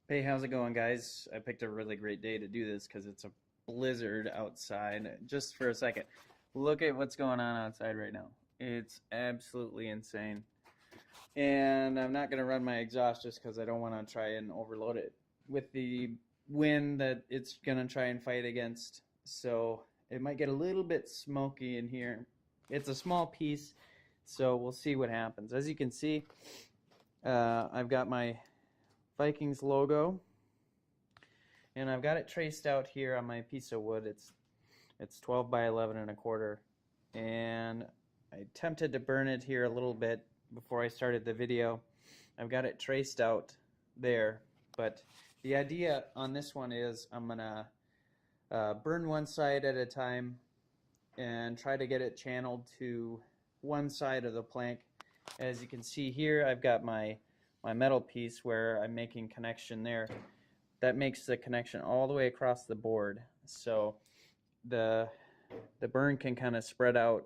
Hey, how's it going, guys? I picked a really great day to do this because it's a blizzard outside. Just for a second, look at what's going on outside right now. It's absolutely insane. And I'm not going to run my exhaust just because I don't want to try and overload it with the wind that it's going to try and fight against. So it might get a little bit smoky in here. It's a small piece, so we'll see what happens. As you can see, I've got my Vikings logo, and I've got it traced out here on my piece of wood. It's 12 by 11 and a quarter, and I attempted to burn it here a little bit before I started the video. I've got it traced out there, but the idea on this one is I'm gonna burn one side at a time and try to get it channeled to one side of the plank. As you can see here, I've got my metal piece where I'm making connection there. That makes the connection all the way across the board, so the burn can kind of spread out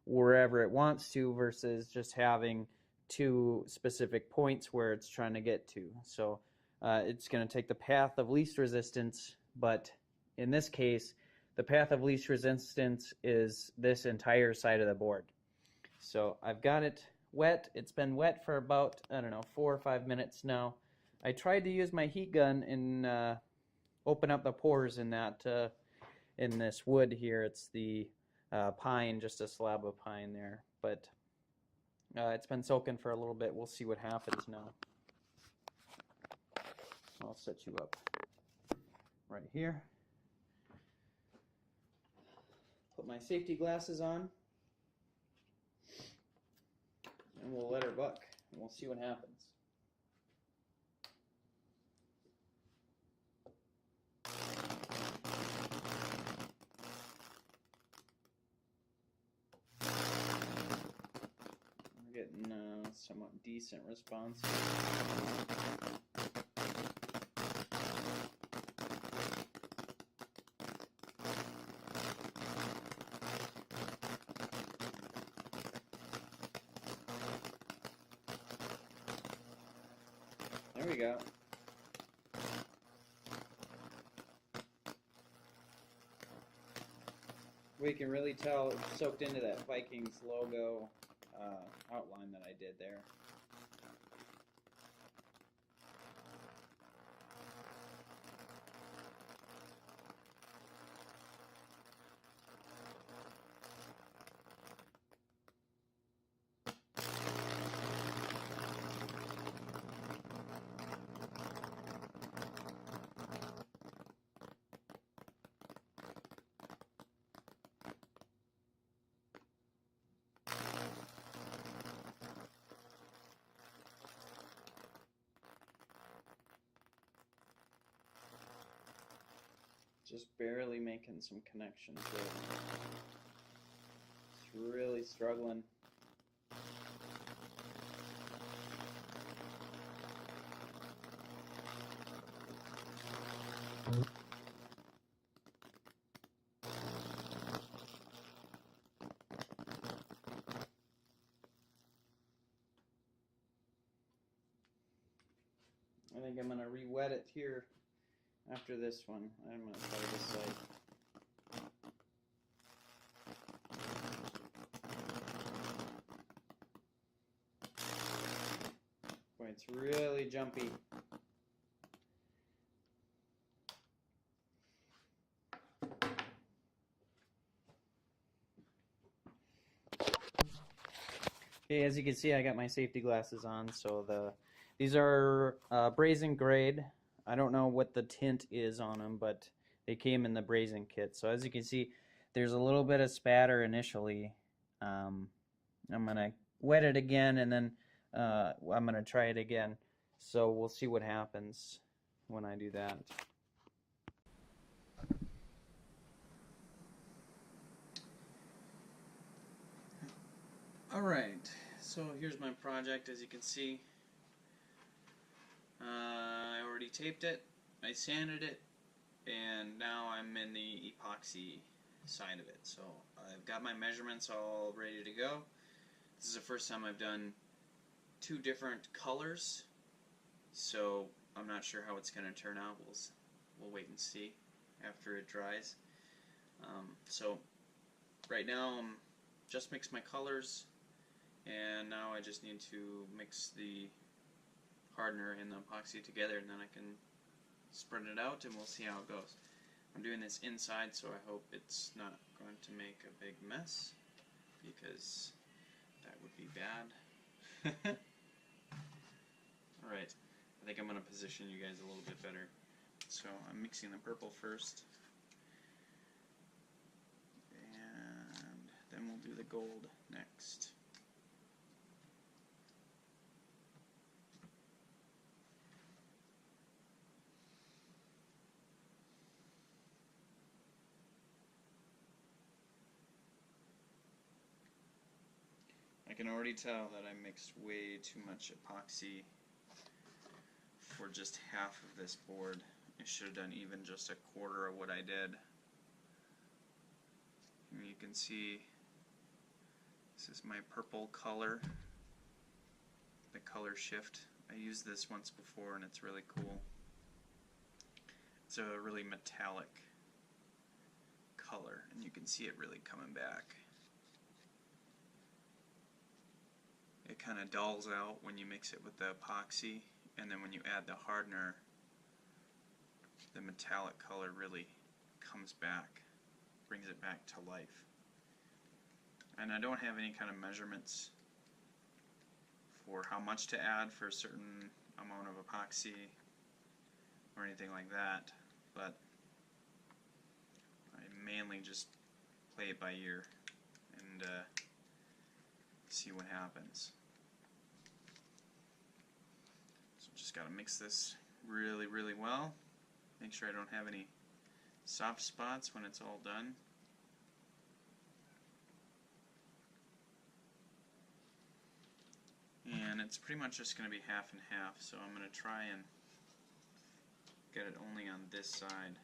wherever it wants to versus just having two specific points where it's trying to get to. So it's going to take the path of least resistance, but in this case the path of least resistance is this entire side of the board. So I've got it wet. It's been wet for about, I don't know, 4 or 5 minutes now. I tried to use my heat gun and open up the pores in that in this wood here. It's the pine, just a slab of pine there, but it's been soaking for a little bit. We'll see what happens now. I'll set you up right here. Put my safety glasses on, and we'll let her buck, and we'll see what happens. We're getting somewhat decent response. There we go. We can really tell it's soaked into that Vikings logo outline that I did there. Just barely making some connections there. It's really struggling. I think I'm going to re-wet it here after this one. I'm going to try this side. Boy, it's really jumpy. Okay, as you can see, I got my safety glasses on, so these are brazen grade. I don't know what the tint is on them, but they came in the brazen kit. So as you can see, there's a little bit of spatter initially. I'm going to wet it again, and then I'm going to try it again. So we'll see what happens when I do that. Alright, so here's my project. As you can see, I already taped it, I sanded it, and now I'm in the epoxy side of it. So I've got my measurements all ready to go. This is the first time I've done two different colors, so I'm not sure how it's going to turn out. We'll wait and see after it dries. So right now I'm just mixed my colors, and now I just need to mix the hardener and the epoxy together, and then I can spread it out and we'll see how it goes. I'm doing this inside, so I hope it's not going to make a big mess, because that would be bad. Alright, I think I'm going to position you guys a little bit better. So I'm mixing the purple first, and then we'll do the gold next. I can already tell that I mixed way too much epoxy for just half of this board. I should have done even just a quarter of what I did. And you can see this is my purple color, the color shift. I used this once before and it's really cool. It's a really metallic color, and you can see it really coming back. It kind of dulls out when you mix it with the epoxy, and then when you add the hardener, the metallic color really comes back, brings it back to life. And I don't have any kind of measurements for how much to add for a certain amount of epoxy or anything like that, but I mainly just play it by ear and see what happens. So just got to mix this really, really well. Make sure I don't have any soft spots when it's all done. And it's pretty much just going to be half and half, so I'm going to try and get it only on this side.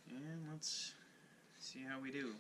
And let's see how we do.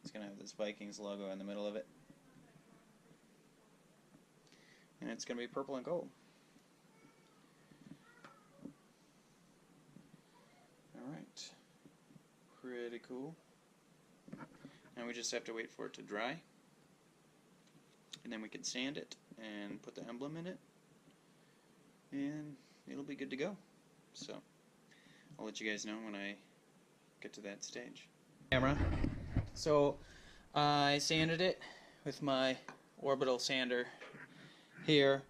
It's going to have this Vikings logo in the middle of it. And it's going to be purple and gold. Alright. Pretty cool. Now we just have to wait for it to dry. And then we can sand it and put the emblem in it. And it'll be good to go. So, I'll let you guys know when I get to that stage. Camera. So I sanded it with my orbital sander here,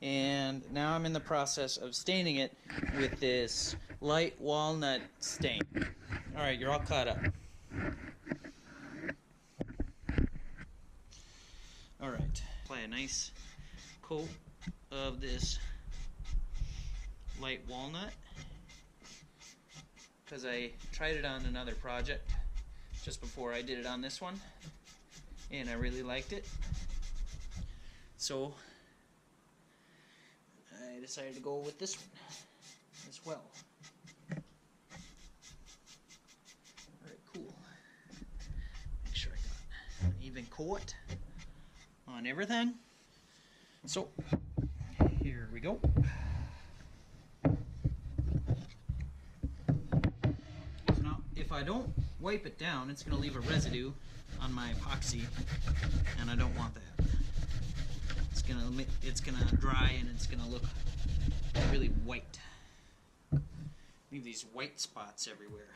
and now I'm in the process of staining it with this light walnut stain. Alright, you're all caught up. Alright, apply a nice coat of this light walnut because I tried it on another project just before I did it on this one, and I really liked it. So I decided to go with this one as well. Alright, cool. Make sure I got an even coat on everything. So here we go. So now, if I don't wipe it down, it's going to leave a residue on my epoxy, and I don't want that. It's gonna dry and it's gonna look really white. Leave these white spots everywhere.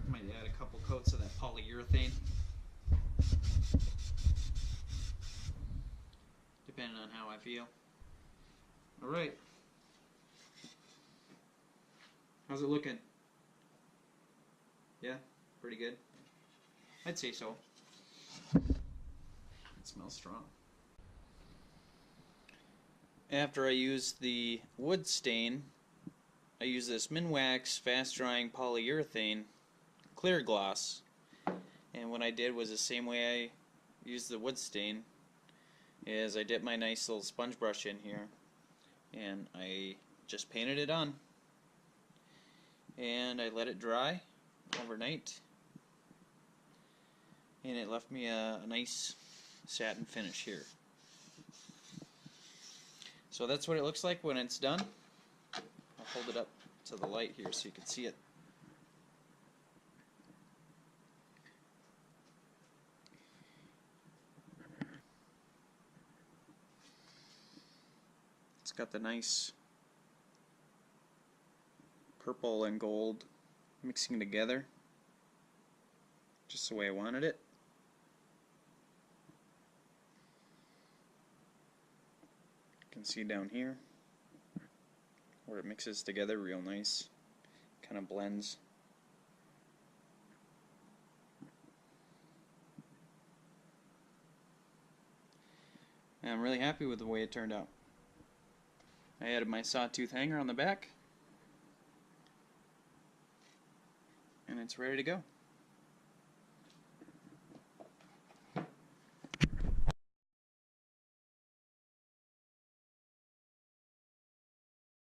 Might add a couple coats of that polyurethane, depending on how I feel. Alright. How's it looking? Yeah? Pretty good? I'd say so. It smells strong. After I use the wood stain, I use this Minwax fast drying polyurethane clear gloss, and what I did was the same way I used the wood stain, is I dipped my nice little sponge brush in here and I just painted it on, and I let it dry overnight, and it left me a nice satin finish here. So that's what it looks like when it's done. I'll hold it up to the light here so you can see it. It's got the nice purple and gold mixing together, just the way I wanted it. You can see down here where it mixes together real nice, kind of blends. And I'm really happy with the way it turned out. I added my Sawtooth Hanger on the back, and it's ready to go.